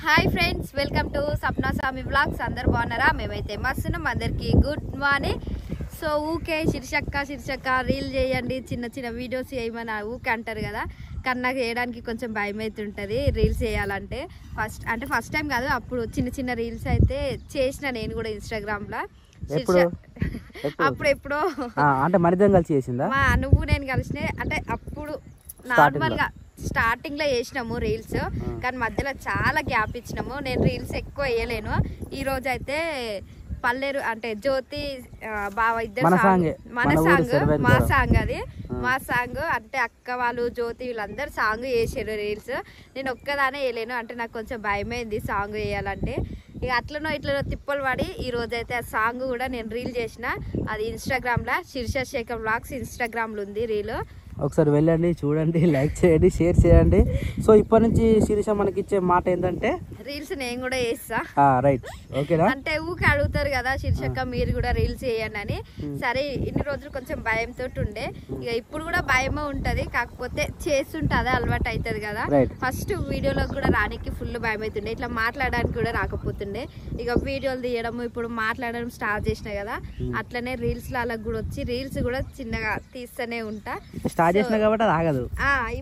Hi friends, welcome to Sapna Swami vlogs. అందరు బాగున్నారా? మేమైతే మస్తున్నాం. అందరికి గుడ్ మార్నింగ్. సో ఊకే శీర్షక్క రీల్ చేయండి, చిన్న చిన్న వీడియోస్ చేయమని ఊకే అంటారు కదా. కానీ నాకు చేయడానికి కొంచెం భయం అవుతుంటుంది రీల్స్ చేయాలంటే. ఫస్ట్ టైం కాదు, అప్పుడు చిన్న చిన్న రీల్స్ అయితే చేసిన నేను కూడా ఇన్స్టాగ్రామ్లో. అప్పుడు ఎప్పుడో అంటే మరిద్దరం కలిసి చేసిందా? నువ్వు నేను కలిసిన అంటే అప్పుడు నార్మల్గా స్టార్టింగ్ లో చేసినాము రీల్స్, కానీ మధ్యలో చాలా గ్యాప్ ఇచ్చినాము. నేను రీల్స్ ఎక్కువ వేయలేను. ఈ రోజు అయితే పల్లెరు అంటే జ్యోతి బావ ఇద్దరు మా సాంగ్ అది మా సాంగ్ అంటే అక్క వాళ్ళు జ్యోతి వీళ్ళందరూ సాంగ్ చేసారు రీల్స్. నేను ఒక్కదానే వేయలేను, అంటే నాకు కొంచెం భయమైంది సాంగ్ వేయాలంటే. ఇక అట్లనో ఇట్లనో తిప్పలు పడి ఈ రోజు అయితే ఆ సాంగ్ కూడా నేను రీల్ చేసిన. అది ఇన్స్టాగ్రామ్లో శీర్షశేఖర్ వ్లాగ్స్ ఇన్స్టాగ్రామ్లో ఉంది రీల్. ఒకసారి వెళ్ళండి, చూడండి, లైక్ చేయండి, షేర్ చేయండి. సో ఇప్పటి నుంచి శిరీష మనకి ఇచ్చే మాట ఏంటంటే రీల్స్ నేను కూడా చేస్తా. రైట్, ఓకేనా? అంటే ఊకే అడుగుతారు కదా శీర్షక్క మీరు కూడా రీల్స్ చేయండి అని. సరే, ఇన్ని రోజులు కొంచెం భయంతో ఉండే, ఇక ఇప్పుడు కూడా భయమే ఉంటది, కాకపోతే చేస్తుంటే అదే అలవాటు అవుతుంది కదా. ఫస్ట్ వీడియోలో కూడా రానికి ఫుల్ భయం అవుతుండే, ఇట్లా మాట్లాడడానికి కూడా రాకపోతుండే. ఇక వీడియోలు తీయడం ఇప్పుడు మాట్లాడడం స్టార్ట్ చేసిన కదా, అట్లనే రీల్స్ అలా కూడా వచ్చి రీల్స్ కూడా చిన్నగా తీస్తూనే ఉంటా. కాబట్టి అది ఆగదు.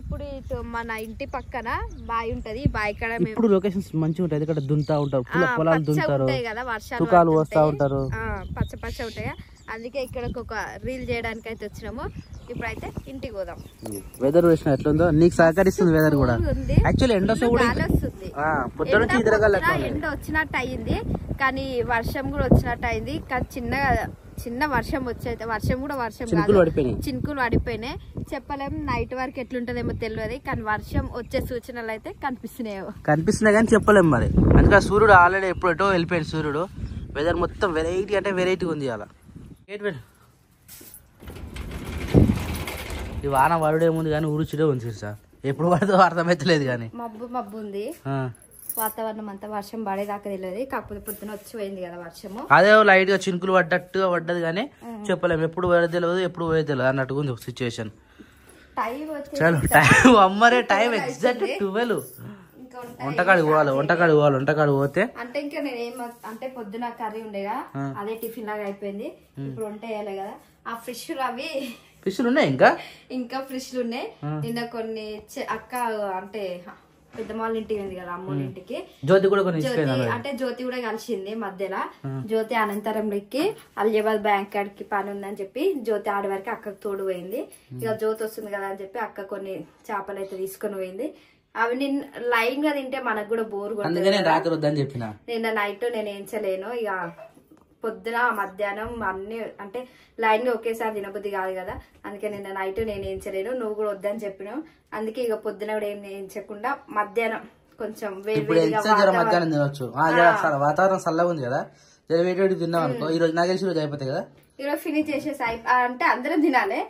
ఇప్పుడు ఇటు మన ఇంటి పక్కన బావి ఉంటది, బావి కాడ ఇప్పుడు లొకేషన్స్ మంచిగా ఉంటాయి, ఇక్కడ దుంతా ఉంటారు, పొలాలు దుంతారు కదా, వర్షాలు వస్తా ఉంటారు, పచ్చ పచ్చ ఉంటాయి. అందుకే ఇక్కడ ఒక రీల్ చేయడానికి అయితే వచ్చినాము. ఇప్పుడైతే ఇంటికి పోదాం. వెదర్ చూసిన ఎట్లుందో, నీకు సహకరిస్తుంది వెదర్ కూడా. యాక్చువల్లీ ఎండ వస్తుంది, ఎండ వచ్చినట్టు అయింది, కానీ వర్షం కూడా వచ్చినట్టు అయింది. కానీ చిన్న వర్షం వచ్చేది, వర్షం చినుకులు పడిపోయినాయి. చెప్పలేం నైట్ వరకు ఎట్లుంటదేమో తెలియదు, కానీ వర్షం వచ్చే సూచనలు అయితే కనిపిస్తున్నాయి కానీ చెప్పలేం మరి. అందుకే సూర్యుడు ఆల్రెడీ ఎప్పుడో వెళ్ళిపోయాడు సూర్యుడు. వెదర్ మొత్తం వెరైటీ అంటే వెరైటీ ఉంది అలా. ఈ వాన పడుడేముంది కానీ ఉరుచుడే ఉంది సార్, ఎప్పుడు పడుతుందో అర్థమైతలేదు. కానీ మబ్బు ఉంది, వాతావరణం అంతా వర్షం పడేదాకా తెలియదు. కాకపోతే పొద్దున వచ్చి పోయింది కదా వర్షము, అదే లైట్ గా చినుకులు పడ్డట్టుగా పడ్డది, కానీ చెప్పలేము ఎప్పుడు పోయేది తెలియదు, ఎప్పుడు పోయేది తెలియదు అన్నట్టుగా ఉంది సిచ్యువేషన్. చలో టైం అమ్మరే, టైం ఎగ్జాక్ట్ 12. వంటకాడు పోతే అంటే ఇంకా నేను అంటే పొద్దున కర్రీ ఉండేగా, అదే టిఫిన్ లాగా అయిపోయింది. ఇప్పుడు వంట వేయాలి కదా. ఆ ఫిష్లు ఉన్నాయి, ఇంకా ఫ్రిష్లు ఉన్నాయి. నిన్న కొన్ని అక్క అంటే పెద్దమ్మ ఇంటికి ఉంది కదా, అమ్మోళ్ళ ఇంటికి. జ్యోతి కూడా కలిసింది మధ్యలో. జ్యోతి అనంతరంకి అలియాబాద్ బ్యాంక్ కాడికి పని ఉందని చెప్పి జ్యోతి ఆడి వరకు అక్కకు తోడు పోయింది. ఇక జ్యోతి వస్తుంది కదా అని చెప్పి అక్క కొన్ని చేపలు అయితే తీసుకొని పోయింది. అవి నేను లైన్ గా తింటే మనకు కూడా బోర్ కొడుతుంది. నిన్న నైట్ నేను ఏంచలేను, ఇక పొద్దున మధ్యాహ్నం అన్ని అంటే లైన్ గా ఒకేసారి తినబుద్ధి కాదు కదా. అందుకే నిన్న నైట్ నేను ఏంచలేను, నువ్వు కూడా వద్దని చెప్పినావు. అందుకే ఇక పొద్దున కూడా ఏం వేయించకుండా మధ్యాహ్నం కొంచెం మధ్యాహ్నం తినొచ్చు. వాతావరణం చల్లగా ఉంది కదా, వేడి తిన్నాం అనుకో, ఈ రోజు నాకు తెలిసి రోజు అయిపోతాయి కదా. ఈరోజు ఫినిష్ చేసేసి అంటే అందరం తినాలి.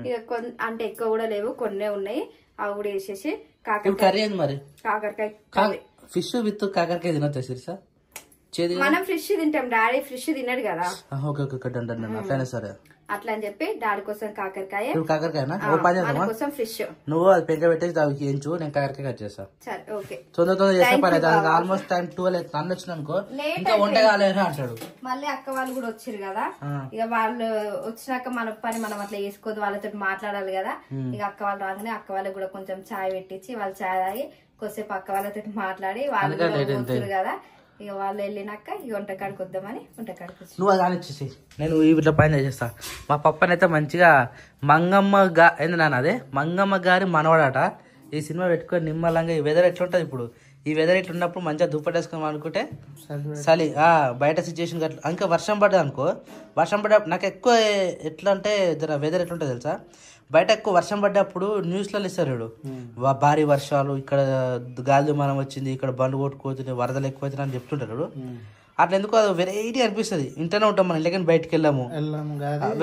ఇక అంటే ఎక్కువ కూడా లేవు, కొన్నే ఉన్నాయి, అవి కూడా వేసేసి కాకరకాయ ఫిష్ విత్ కాకరకాయ తినొచ్చా సిరిసా? మనం ఫ్రిష్ తింటాం, డాడీ ఫ్రిష్ తిన్నాడు కదా. అట్లనే సరే, అట్లా అని చెప్పి డాడీ కోసం కాకరకాయ కోసం ఫిష్. నువ్వు అది పెంక పెట్టేసి దానికి ఎంచు, నేను కాకరకాయ కట్ చేస్తా. తొందర చేస్తే పని ఆల్మోస్ట్ టైం 12 అన్న వచ్చినానుకో, ఇంకా వంట కాలేదని అంటాడు. మళ్ళీ అక్క వాళ్ళు కూడా వచ్చారు కదా, ఇక వాళ్ళు వచ్చినాక మన పని మనం అట్లా చేసుకోదు, వాళ్ళతో మాట్లాడాలి కదా. ఇక అక్క వాళ్ళు రాగానే అక్క వాళ్ళకి కూడా కొంచెం చాయ్ పెట్టించి వాళ్ళు చాయ్ తాగి కొద్దిసేపు అక్క వాళ్ళతో మాట్లాడి వాళ్ళు వచ్చారు కదా. ఇక వాళ్ళు వెళ్ళినాక ఈ వంటకాడికి వద్దామని వంటకాడికి వచ్చి నువ్వు అది ఆలోచించి నేను ఇట్లా పైన చేస్తా. మా పప్పనైతే మంచిగా మంగమ్మ గారి మనవడట. ఈ సినిమా పెట్టుకొని నిమ్మలంగా ఈ వెదర్ ఎట్లా ఉంటుంది ఇప్పుడు, ఈ వెదర్ ఎట్లా ఉన్నప్పుడు మంచిగా దుప్పటేసుకున్నాం అనుకుంటే చలి బయట సిచ్యువేషన్ అట్లా. ఇంకా వర్షం పడ్డది అనుకో, వర్షం పడ్డ నాకు ఎక్కువ ఎట్లా అంటే వెదర్ ఎట్లా ఉంటుంది తెలుసా, బయట ఎక్కువ వర్షం పడ్డప్పుడు న్యూస్లలో ఇస్తారు, భారీ వర్షాలు, ఇక్కడ గాలి దుమారం వచ్చింది, ఇక్కడ బండ్లు కొట్టుకుపోతుంది, వరదలు ఎక్కువైతున్నాయి అని చెప్తుంటారు. అట్లా ఎందుకు అది వెరైటీ అనిపిస్తుంది. ఇంట్లోనే ఉంటాం మనం, లేకపోతే బయటకు వెళ్ళాము,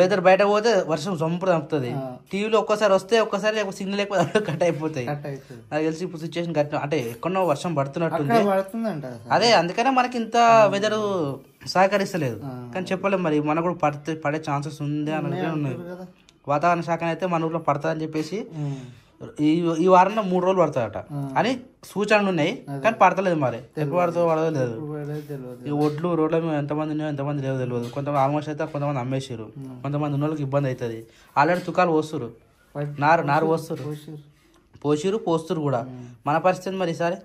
వెదర్ బయట పోతే వర్షం చంపుడు చంపుతుంది. టీవీలో ఒక్కసారి వస్తే ఒక్కసారి సిగ్నల్ ఎక్కువ కట్ అయిపోతాయి. నాకు తెలిసి ఇప్పుడు సిచ్యువేషన్ కట్ అంటే ఎక్కడో వర్షం పడుతున్నట్టుంది. అదే అందుకనే మనకి ఇంత వెదర్ సహకరిస్తలేదు. కానీ చెప్పలేము మరి, మనకు కూడా పడే ఛాన్సెస్ ఉంది అని ఉన్నాయి. వాతావరణ శాఖ అయితే మన ఊర్లో పడతాదని చెప్పేసి ఈ వారంలో 3 రోజులు పడతాయట అని సూచనలు ఉన్నాయి, కానీ పడతలేదు. మరి ఎప్పుడు పడుతుందో పడదో లేదు. ఈ ఒడ్లు రోడ్ల మీద ఎంతమంది ఉన్నాయో ఎంతమంది లేదో తెలియదు. కొంతమంది ఆల్మోస్ట్ అయితే కొంతమంది అమ్మేసారు, కొంతమంది ఉన్న వాళ్ళకి ఇబ్బంది అవుతుంది. ఆల్రెడీ తుకాలు పోస్తురు, నారు పోస్తురు, పోస్తురు కూడా. మన పరిస్థితి మరి ఈసారి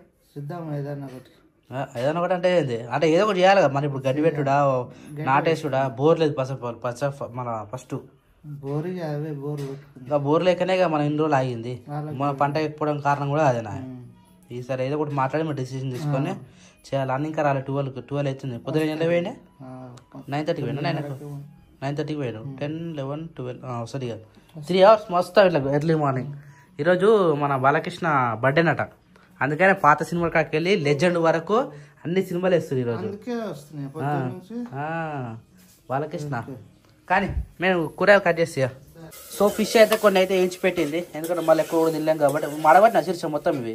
ఏదైనా ఒకటి అంటే ఏంది అంటే ఏదో ఒకటి చేయాలి కదా. మరి ఇప్పుడు గడ్డి పెట్టుడా, నాటేసుడా, బోర్ లేదు మన ఫస్ట్ బోర్ లేకనే మన ఇన్ని రోజులు ఆగింది. మన పంట ఎక్కిపోవడం కారణం కూడా అదేనా. ఈసారి ఏదో ఒకటి మాట్లాడి మరి డెసిషన్ తీసుకొని చేయాలి. అన్ని ఇంకా రాలేదు. 12 అవుతుంది. పొద్దున ఎంత పోయినా 9:30కి పోయినా, 9:30కి పోయాను. 10, 11, 12 వస్తుంది కదా. 3 hours మస్తు ఇట్లా ఎర్లీ మార్నింగ్. ఈరోజు మన బాలకృష్ణ బర్త్డేనట, అందుకనే పాత సినిమా కాడికి వెళ్ళి లెజెండ్ వరకు అన్ని సినిమాలు వేస్తుంది ఈరోజు బాలకృష్ణ. కానీ మేము కూర కట్ చేస్తా. సో ఫిష్ అయితే కొన్ని అయితే వేయించి పెట్టింది, ఎందుకంటే మళ్ళీ ఎక్కువ కూడా తినలేం కాబట్టి. మడగొట్టిన శీర్షం మొత్తం ఇవి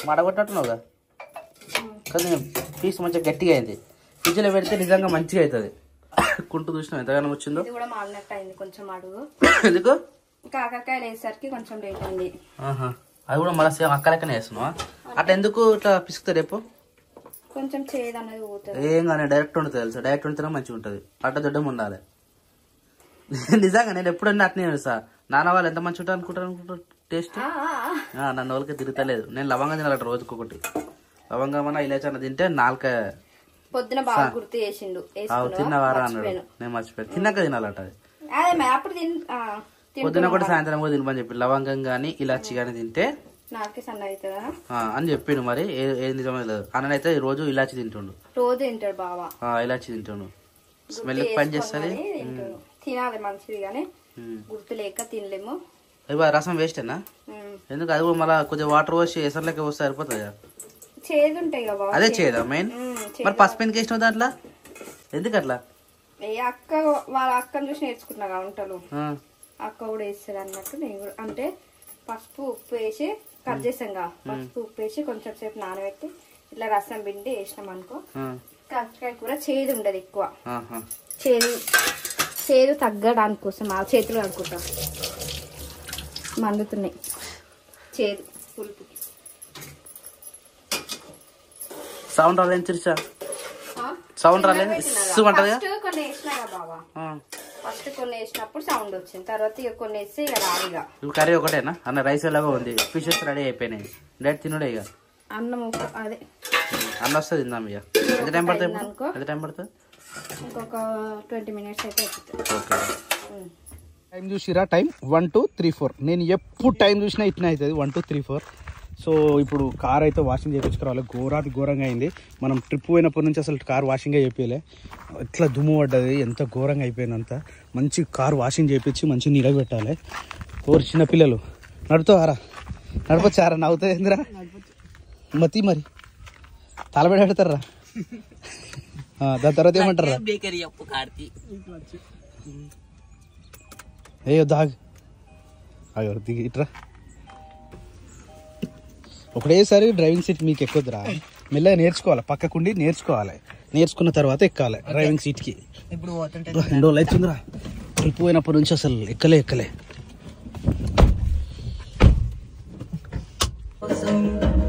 మడగొట్టినట్టున్నావుగా, కానీ పీస్ మంచిగా గట్టిగా అయింది. ఫ్రిడ్జ్లో పెడితే నిజంగా మంచిగా అవుతుంది. కుంటు చూసినాం ఎంతగానో వచ్చిందో. ఎందుకు కాకరకాయలు వేసరికి కొంచెం లేట్ అయింది. అది కూడా మళ్ళీ సేమ్ అక్క లెక్కనే వేస్తున్నావా? అట్లా ఎందుకు ఇట్లా పిసుకుతా రేపు కొంచెం చేదు అనేది పోతుంది. ఏం కానీ డైరెక్ట్ ఉంటుంది తెలుసా, డైరెక్ట్ వండితేనే మంచిగా ఉంటుంది. అట్ట దొడ్డం ఉండాలి. నిజంగా నేను ఎప్పుడన్నా అట్నే తెలుసా. నాన్న వాళ్ళు ఎంత మంచిగా ఉంటుంది అనుకుంటారు టేస్ట్. నన్ను వాళ్ళకి తిరుగుతలేదు. నేను లవంగా తినాలట రోజుకొకటి. లవంగం ఇలాచన్న తింటే నాలుక పొద్దున బాగా గుర్తు చేసిండు. తిన్నవారా అన్నాడు, నేను మర్చిపోయాను. తిన్నాక తినాలట అది. పొద్దున కూడా సాయంత్రం కూడా తినమని చెప్పి లవంగం గానీ ఇలాచి గానీ తింటే అని చెప్పిండు. మరి ఏది నిజమే లేదు. అన్నైతే రోజు ఇలాచి తింటుండు, రోజు తింటాడు బావా. ఇలాచి తింటుండు, స్మెల్ పని చేస్తుంది. తినాలి మంచిది కానీ గుర్తు లేక తినలేము. ఇవ్వ రసం వేస్ట్ అన్నా ఎందుకు? అది కూడా మళ్ళీ కొద్దిగా వాటర్ పోసి ఎసర్లకి వస్తే సరిపోతుంది కదా. చేదు ఉంటాయి కదా, అదే చేదా మెయిన్. మరి పసుపు ఎందుకు వేసినావు దాంట్లో, ఎందుకు అట్లా? అక్క వాళ్ళ అక్కను చూసి నేర్చుకుంటున్నా వంటలు. అక్క కూడా వేస్తుంది అన్నట్టు నేను కూడా. అంటే పసుపు ఉప్పు వేసి కట్ చేసాం కదా, పసుపు ఉప్పు వేసి కొంచెం సేపు నానబెట్టి ఇట్లా రసం పిండి వేసినాం అనుకో, కాకరకాయ కూర చేదు ఉండదు ఎక్కువ. చేదు తగ్గడానికి కోసం ఆ చేతులు అనుకుంటాం మండుతున్నాయి చేదు పులుపు. సౌండ్ రాలేదు చిరుసా, సౌండ్ రాలేదు. కొన్ని వేసినా కదా బాబా, ఫస్ట్ కొన్ని వేసినప్పుడు సౌండ్ వచ్చింది, తర్వాత ఇక కొన్ని వేస్తే ఇక రాదుగా. కర్రీ ఒకటేనా అన్న? రైస్ ఎలాగో ఉంది, ఫిషెస్ రెడీ అయిపోయినాయి, డైరెక్ట్ తినుడే ఇక. అన్నం అదే అన్న వస్తుంది తిందాం ఇక. ఎంత టైం పడుతుంది? ఎంత టైం పడుతుంది? ఇంకొక 20 minutes అయితే అయిపోతుంది. టైం చూసిరా, టైం 1, 2, 3, 4. నేను ఎప్పుడు టైం చూసినా ఇట్లా అవుతుంది 1, 2, 3, 4. సో ఇప్పుడు కార్ అయితే వాషింగ్ చేయించుకోవాలి. ఘోరంగా అయింది. మనం ట్రిప్ పోయినప్పటి నుంచి అసలు కార్ వాషింగే చేయించలే. ఎట్లా దుమ్ము పడ్డది, ఎంత ఘోరంగా అయిపోయిందంతా. మంచి కార్ వాషింగ్ చేయించి మంచి నీళ్ళకి పెట్టాలి. ఓరు చిన్నపిల్లలు నడుతారా, నడపచ్చారా? నవ్వుతుంది ఏందిరా మతి, మరి తలబడి పెడతారా? దాని తర్వాత ఏమంటారా? అయ్యో దాగ్ అయ్యో దిగి ఇట్రా. ఒకటేసారి డ్రైవింగ్ సీట్ మీకు ఎక్కువద్దురా, మెల్లగా నేర్చుకోవాలి. పక్కకుండి నేర్చుకోవాలి, నేర్చుకున్న తర్వాత ఎక్కాలి డ్రైవింగ్ సీట్కి. ఇప్పుడు 2 రోజులు అవుతుందిరా ట్రిప్ పోయినప్పటి నుంచి అసలు ఎక్కలే.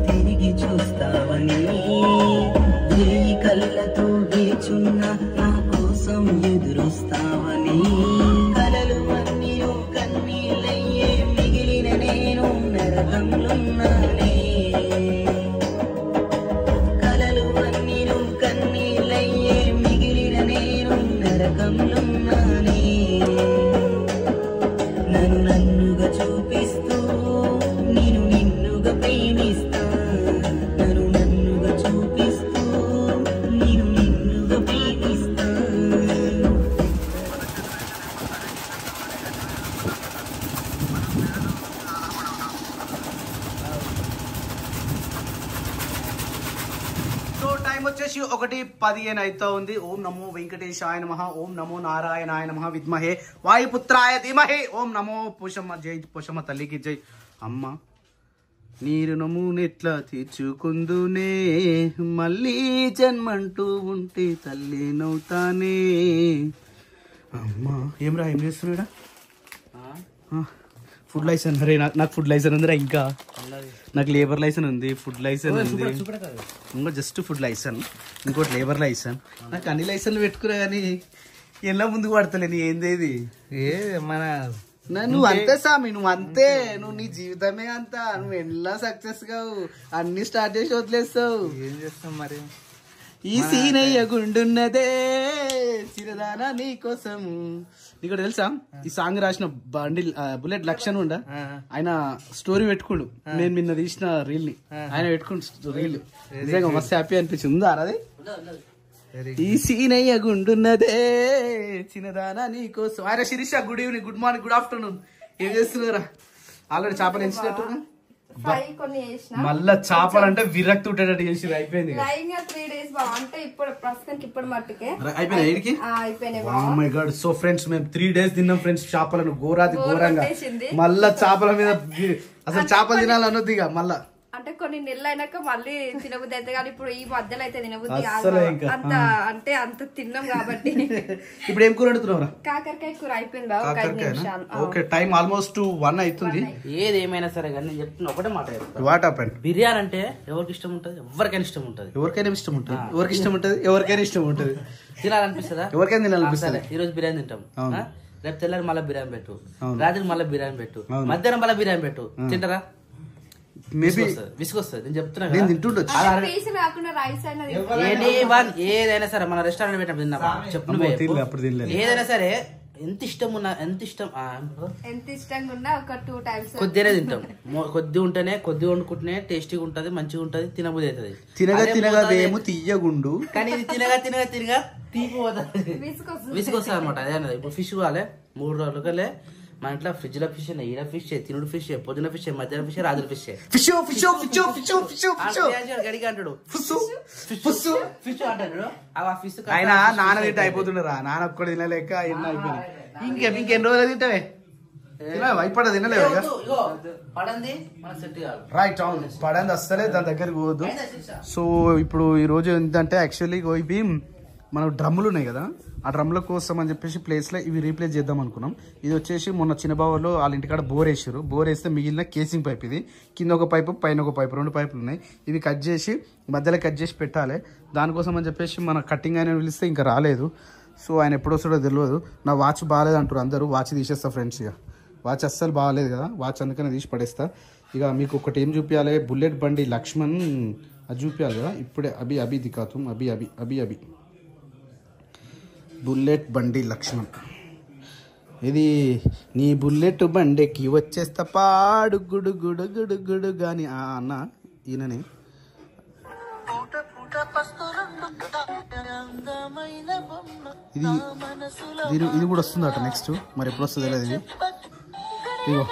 తిరిగి చూస్తావని కళ్ళతో వేచున్న నా కోసం ఎదురొస్తావని, కలలు అన్నీ కన్నీళ్ళయ్యే మిగిలిన నేను నరకంలున్నానే. కలలు అన్నీ కన్నీళ్ళయ్యే మిగిలిన నేను నరకంలున్నానే. నన్ను నన్నుగా చూపిస్తూ నేను నిన్నుగా ప్రేమిస్తా. నన్ను నన్నుగా చూపిస్తూ నేను నిన్నుగా ప్రేమిస్తా. సో టైం వచ్చేసి 1:15 అవుతా ఉంది. ఓం నమో వెంకటేశాయ నమః, ఓం నమో నారాయణాయ నమః, విద్మహే వాయుపుత్రాయ ధీమహి, ఓం నమో పోషమ్మ, జై పోషమ్మ తల్లికి జై. అమ్మ నీ రుణము నెట్లా తీర్చుకుందునే, మళ్ళీ జన్మంటూ ఉంటే తల్లి నవ్వుతానే. అమ్మా ఏం చేస్తున్నాడా? ఫుడ్ లైసెన్స్ అరే నాకు ఫుడ్ లైసెన్స్ ఉందిరా ఇంకా నాకు లేబర్ లైసెన్స్ ఉంది ఫుడ్ లైసెన్స్ ఉంది ఇంకో జస్ట్ ఫుడ్ లైసెన్స్ ఇంకోటి లేబర్ లైసెన్స్ నాకు అన్ని లైసెన్లు పెట్టుకున్నా కానీ ఎలా ముందుకు పడతలేని ఏంది ఇది మన నువ్వు అంతే సామి నువ్వు అంతే నువ్వు నీ జీవితమే అంతా నువ్వు ఎలా సక్సెస్ కావు అన్ని స్టార్ట్ చేసి వదిలేస్తావు ఏం చేస్తాం మరి ఈ సీనయ్య గుండున్నదే చిరదానా నీ కోసం నీకు తెలుసా ఈ సాంగ్ రాసిన బండిల్ బుల్లెట్ లక్ష్మణ్ ఉండ ఆయన స్టోరీ పెట్టుకోడు నేను నిన్న తీసిన రీల్ ని ఆయన పెట్టుకుంటు రీల్ నిజంగా మస్తు హ్యాపీ అనిపించింది ఉందా అది ఈ సీనయ్య గుండున్నదే చిన్నదానా నీ కోసం అరే Sirisha good evening good morning good afternoon ఏం చేస్తున్నారా ఆల్రెడీ చేపలు ఎంచినట్టు మళ్ళా చేపలు అంటే విరక్తి ఉండేటట్టు చేసి అయిపోయింది 3 days అంటే ఇప్పుడు ప్రస్తుతానికి ఇప్పుడు మట్టుకే అయిపోయినాయి సో ఫ్రెండ్స్ మేము 3 days తిన్నాం ఫ్రెండ్స్ చేపలను ఘోరంగా మళ్ళా చేపల మీద అసలు చేపలు తినాలన్నది ఇక మళ్ళా అంటే కొన్ని నెలలు అయినాక మళ్ళీ తినబుద్ధి అయితే కానీ ఇప్పుడు ఈ మధ్యలో అయితే తినబుద్ధి అంత అంటే అంత తిన్నాం కాబట్టి ఇప్పుడు ఏం కూర వండుతున్నావురా కాకరకాయ కూర అయిపోయింది ఓకే టైం ఆల్మోస్ట్ 1 అవుతుంది ఏది ఏమైనా సరే కానీ నేను చెప్తున్నా ఒకటే మాట వాట్ హ్యాపెండ్ బిర్యానీ అంటే ఎవరికి ఇష్టం ఉంటుంది ఎవరికైనా ఇష్టం ఉంటుంది ఎవరికైనా ఇష్టం ఉంటుంది తినాలనిపిస్తుందా ఎవరికైనా తినాలనిపిస్తుంది ఈ రోజు బిర్యానీ తింటాం రేపు తెల్లారి మళ్ళీ బిర్యానీ పెట్టు రాత్రి మళ్ళీ బిర్యానీ పెట్టు మధ్యాహ్నం మళ్ళీ బిర్యానీ పెట్టు తింటారా విసుకొస్తుంది నేను చెప్తున్నా ఏదైనా సరే మన రెస్టారెంట్ పెట్టినప్పుడు చెప్పు ఏదైనా సరే ఎంత ఇష్టంగా ఉన్నా ఒక 2 times కొద్దిగానే తింటాం కొద్ది ఉంటేనే కొద్ది వండుకుంటేనే టేస్టీగా ఉంటది మంచిగా ఉంటది తినబుద్ధి అవుతుంది తినగా తీయగుండు కానీ ఇది తినగా తీపిపోతుంది విసుకొస్తుంది అనమాట అదే అన్నది ఇప్పుడు ఫిష్ కావాలి 3 రోజులకలే మన ఇంట్లో ఫ్రిడ్జ్ లో ఫిష్ ఈడ ఫిష్ తినుడు ఫిష్ పొద్దున ఫిష్ మధ్యాహ్నం ఫిష్ రాత్రి ఫిష్ గడిగా అంటాడు ఫిష్ అంటాడు ఆయన నాన్న తింటే అయిపోతుండరా నాన్న ఒక్కడు తినలేక అయిపోయింది ఇంకెన్ని రోజులు తింటావే రైట్ అవును పడంది వస్తలే దాని దగ్గరికి పోవద్దు సో ఇప్పుడు ఈ రోజు ఏంటంటే యాక్చువల్లీ ఇవి మన డ్రమ్ములు ఉన్నాయి కదా ఆ డ్రమ్ల కోసం అని చెప్పేసి ప్లేస్లో ఇవి రీప్లేస్ చేద్దాం అనుకున్నాం ఇది వచ్చేసి మొన్న చిన్నబావులో వాళ్ళ ఇంటికాడ బోర్ వేసారు బోర్ వేస్తే మిగిలిన కేసింగ్ పైప్ ఇది కింద ఒక పైపు పైన ఒక పైపు 2 పైపులు ఉన్నాయి ఇవి కట్ చేసి మధ్యలో కట్ చేసి పెట్టాలి దానికోసం అని చెప్పేసి మన కటింగ్ ఆయన పిలిస్తే ఇంకా రాలేదు సో ఆయన ఎప్పుడు వస్తాడో తెలియదు నా వాచ్ బాగాలేదు అంటారు అందరూ వాచ్ తీసేస్తా ఫ్రెండ్స్ ఇక వాచ్ అస్సలు బాగాలేదు కదా వాచ్ అందుకనే తీసి పడేస్తా ఇక మీకు ఒకటి ఏం చూపించాలి బుల్లెట్ బండి లక్ష్మణ్ అది చూపించాలి కదా ఇప్పుడే అభి దికాతం అభి బుల్లెట్ బండి లక్ష్మణ్ ఇది నీ బుల్లెట్ బండికి వచ్చేస్తా పాడు గుడు గుడు గుడు గుడు గాని అన్న ఈయననే ఇది కూడా వస్తుందట నెక్స్ట్ మరి ఎప్పుడు వస్తుంది తెలియదు ఇది ఇగో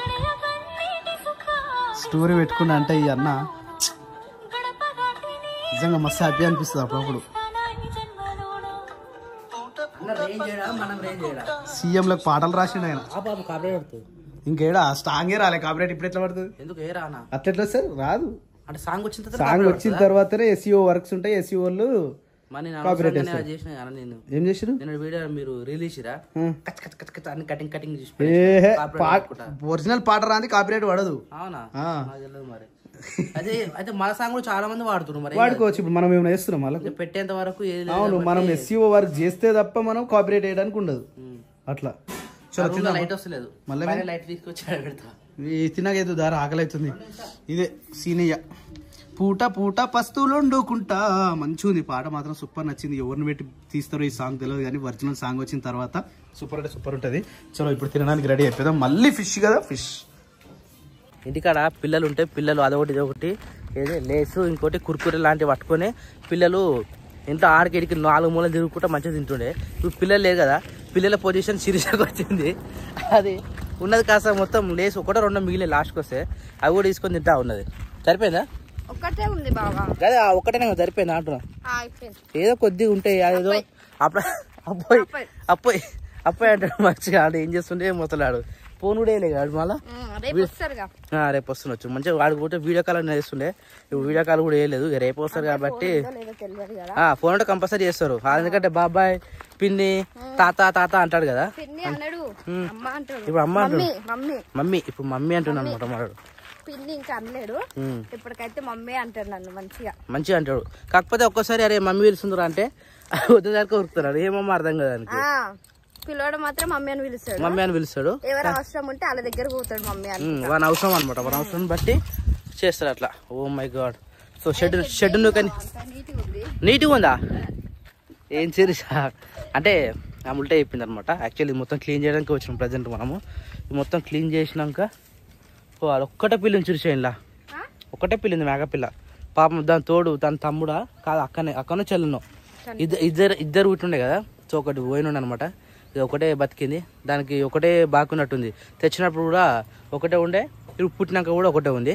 స్టోరీ పెట్టుకున్నా అంటే ఈ అన్న నిజంగా మస్తు హ్యాపీ అనిపిస్తుంది అప్పుడప్పుడు సీఎం లకు పాటలు రాసిండు ఆయన ఇంకేడా స్ట్రాంగే రాలే కాపరేట్ ఇప్పుడు ఎట్లా పడుతుంది అట్లా సార్ రాదు అంటే సాంగ్ వచ్చిన తర్వాతనే ఎస్ఈఓ వర్క్స్ ఉంటాయి ఎస్ఈఓ వాళ్ళు ఏం చేసారు మీరు రిలీజ్ ఒరిజినల్ పాట రాని కాపీరైట్ పడదు అవునా మరి అదే అయితే మన సాంగ్ కూడా చాలా మంది వాడుతున్నారు మరి వాడుకోవచ్చు ఇప్పుడు మనం ఏమైనా చేస్తున్నాం మళ్ళీ పెట్టేంత వరకు అవును మనం ఎస్ఈఓ వర్క్ చేస్తే తప్ప మనం కాపీరైట్ వేయడానికి ఉండదు అట్లా లైట్ వస్తలేదు మళ్ళీ లైట్ తీసుకొచ్చి తినగేదు దారి ఆకలి అవుతుంది ఇదే సీనయ్య పూట పస్తులు వండుకుంటా మంచిగా ఉంది పాట మాత్రం సూపర్ నచ్చింది ఎవరిని పెట్టి తీస్తారో ఈ సాంగ్ తెలియదు కానీ ఒరిజినల్ సాంగ్ వచ్చిన తర్వాత సూపర్ అంటే సూపర్ ఉంటుంది చలో ఇప్పుడు తినడానికి రెడీ అయిపోదాం మళ్ళీ ఫిష్ కదా ఫిష్ ఇంటికాడ పిల్లలు ఉంటే పిల్లలు అదొకటి ఇదొకటి ఏదో లేసు ఇంకోటి కుర్కురే లాంటివి పట్టుకొని పిల్లలు ఇంట్లో 6 4 మూలలు తిరుగుకుంటా మంచిగా తింటుండే ఇప్పుడు పిల్లలు లేదు కదా పిల్లల పొజిషన్ సిరీస్కి వచ్చింది అది ఉన్నది కాస్త మొత్తం లేసు 1 2 మిగిలే లాస్ట్కి వస్తే అవి కూడా తీసుకొని తింటా ఉన్నది సరిపోయిందా ఒక్కటే ఉంది బాబా అదే ఒక్కటే సరిపోయిందా అంటున్నా ఏదో కొద్దిగా ఉంటాయి అదేదో అబ్బాయి అంటాడు మంచిగా ఆడు ఏం చేస్తుండే మొత్తలాడు ఫోన్ కూడా వేయలేదు మళ్ళీ రేపు వస్తుండొచ్చు మంచిగా వాడికి పోతే వీడియో కాల్ చేస్తుండే ఇప్పుడు వీడియో కాల్ కూడా వేయలేదు రేపు వస్తారు కాబట్టి ఫోన్ అంటే కంపల్సరీ చేస్తారు ఎందుకంటే బాబాయ్ పిన్ని తాత అంటాడు కదా అమ్మ అంటాడు. ఇప్పుడు అమ్మ అంటాడు. మమ్మీ మమ్మీ ఇప్పుడు మమ్మీ అంటున్నాను అనమాట మనడు. పిన్ని ఇంకా అనలేడు, ఇప్పటికైతే మమ్మీ అంటాడు నన్ను మంచిగా అంటాడు. కాకపోతే ఒక్కసారి అరే మమ్మీ పిలుస్తుందిరా అంటే వద్దుదాకా ఉరుకుతున్నారు, ఏమమ్మా అర్థం కదా దానికి. పిల్లవాడు మాత్రం మమ్మీ అని పిలుస్తాడు. ఎవరు అవసరం ఉంటే వాళ్ళ దగ్గర పోతాడు మమ్మీ అని. వాని అవసరం అనమాట, వాని అవసరం బట్టి చేస్తారు అట్లా. Oh my God. So shed నీట్గా ఉందా? ఏం చేరిసా అంటే అమ్ముల్టే చెప్పింది అనమాట. యాక్చువల్లీ మొత్తం క్లీన్ చేయడానికి వచ్చినాం ప్రజెంట్ మనము. మొత్తం క్లీన్ చేసినాక అది ఒక్కటే పిల్లిని చూసేయండిలా, ఒక్కటే పిల్లింది మేకపిల్ల పాపం. దాని తోడు దాని తమ్ముడా కాదు అక్కనే చెల్లును ఇద్దరు పుట్టిండే కదా. సో ఒకటి పోయినుండే అనమాట, ఇది ఒకటే బతికింది. దానికి ఒకటే బాకున్నట్టుంది. తెచ్చినప్పుడు కూడా ఒకటే ఉండే, ఇప్పుడు పుట్టినాక కూడా ఒకటే ఉంది.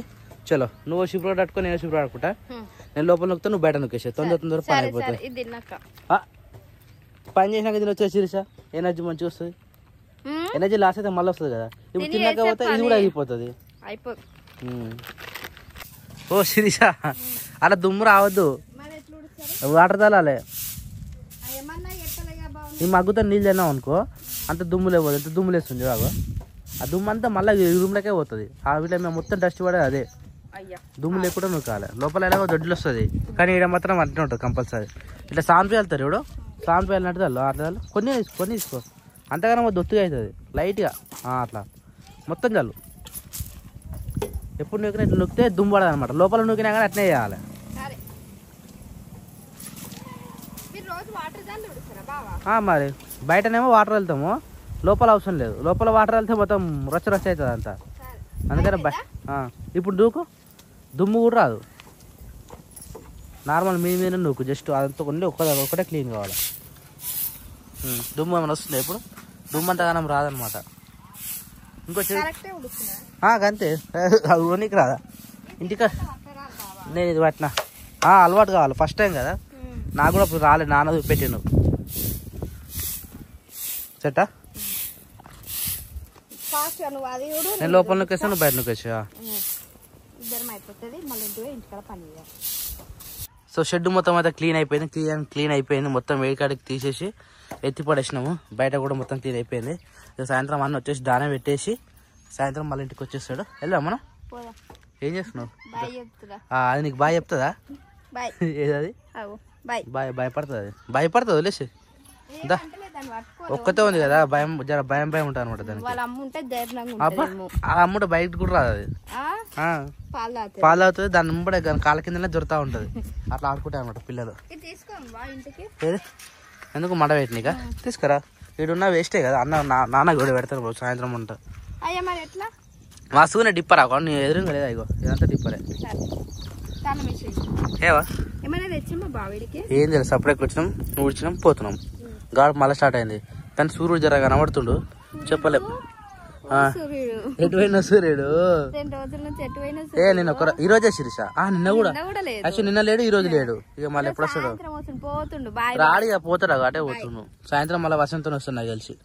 చలో నువ్వు షిప్లో పట్టుకో, నేను షిప్లో పట్టుకుంటా. నేను లోపల నొక్కుతా, నువ్వు బయట నొక్కేసా. తొందర పని అయిపోతుంది. పని చేసినాక దీని వచ్చే శిరీష ఎనర్జీ మంచిగా వస్తుంది. ఎనర్జీ లాస్ అయితే మళ్ళీ వస్తుంది కదా. ఇప్పుడు తిన్నాక పోతే ఇది కూడా అయిపోతుంది. ఓ శిరీష అలా దుమ్ము రావద్దు, వాటర్ తలాలే. ఈ మగ్గుతో నీళ్ళు తిన్నావు అనుకో అంత దుమ్ము లేవు, ఎంత దుమ్ము లేస్తుంది బాగా. ఆ దుమ్ము అంతా మళ్ళీ రూమ్లోకే పోతుంది. ఆ వీటిలో మేము మొత్తం డస్ట్ పడేది అదే. దుమ్ము లేకుండా నువ్వు కాలే. లోపల ఎలాగో దొడ్లు వస్తుంది, కానీ ఇక్కడ మాత్రం అట్నే ఉంటుంది కంపల్సరీ. ఇట్లా సాంపి వెళ్తారు ఇప్పుడు, సాంపి వెళ్ళినట్టు అట్లా కొన్ని తీసుకో. అంతగానో దొత్తుగా అవుతుంది లైట్గా అట్లా మొత్తం చాలు. ఎప్పుడు నూకినా ఇట్లా నొక్కితే దుమ్ము పడదు అనమాట. లోపల నూకినా కానీ అట్నే చేయాలి. మరి బయటనేమో వాటర్ వెళ్తాము, లోపల అవసరం లేదు. లోపల వాటర్ వెళ్తే మొత్తం రచ్చ అవుతుంది అంతా. అందుకని ఇప్పుడు దూకు, దుమ్ము కూడా రాదు. నార్మల్ మీద నూకు, జస్ట్ అదంతా కొన్ని ఒకటే క్లీన్ కావాలి. దుమ్ము ఏమైనా వస్తుంది ఇప్పుడు, దుమ్ము అంతగానం రాదనమాట. ఇంకొచ్చి అంతే అది కొనికి రాదా ఇంటికా. నేను ఇది పట్టినా అలవాటు కావాలి, ఫస్ట్ టైం కదా నాకు కూడా. అప్పుడు రాలేదు, నాన్న పెట్టాను చెట్టా. నేను లోపల నొక్కేస్తా, నువ్వు బయట నొక్కేసా. సో షెడ్ మొత్తం అయితే క్లీన్ అయిపోయింది. మొత్తం వేడికాడికి తీసేసి ఎత్తి పడేసినాము. బయట కూడా మొత్తం క్లీన్ అయిపోయింది. సాయంత్రం అన్న వచ్చేసి దాన పెట్టేసి సాయంత్రం మళ్ళీ ఇంటికి వచ్చేస్తాడు. వెళ్దాం మనం. ఏం చేస్తున్నావు? అది నీకు బాయ్ చెప్తుందా? ఏదది భయపడుతుంది వదిలేసి. ఒక్కతే ఉంది కదా, భయం ఉంటుంది అనమాట దానికి. ఆ అమ్ముంటే బయట కూడా రాదు. అది పాలు అవుతుంది, దాని ముంబడే కాళ్ళ కిందనే దొరుకుతా ఉంటది. అట్లా ఆడుకుంటాయి అనమాట పిల్లలు. ఎందుకు మడ పెట్టినాక తీసుకురా. వీడున్న వేస్టే కదా. నాన్న కూడా పెడతారు సాయంత్రం వంట. మస్తుగానే డిప్పర్ అక్కడ నీ ఎదురుగా లేదా? ఇగో ఇదంతా డిప్పరే. ఏవా ఏం తెలుసు, సపరేట్కి వచ్చినాం, ఊడ్చినాం, పోతున్నాం. గాడు మళ్ళీ స్టార్ట్ అయింది. కానీ సూర్యుడు జర కనబడుతుండు, చెప్పలేం. ఎటువైనా సూర్యుడు నేను ఈ రోజే శిరీష. నిన్న కూడా యాక్చువల్ నిన్న లేడు, ఈ రోజు లేడు. ఇక మళ్ళీ ఎప్పుడు వస్తాడు? రాడు ఇక పోతాడు, అటే పోతున్నాడు. సాయంత్రం మళ్ళీ వసంతం వస్తున్నాయి కలిసి.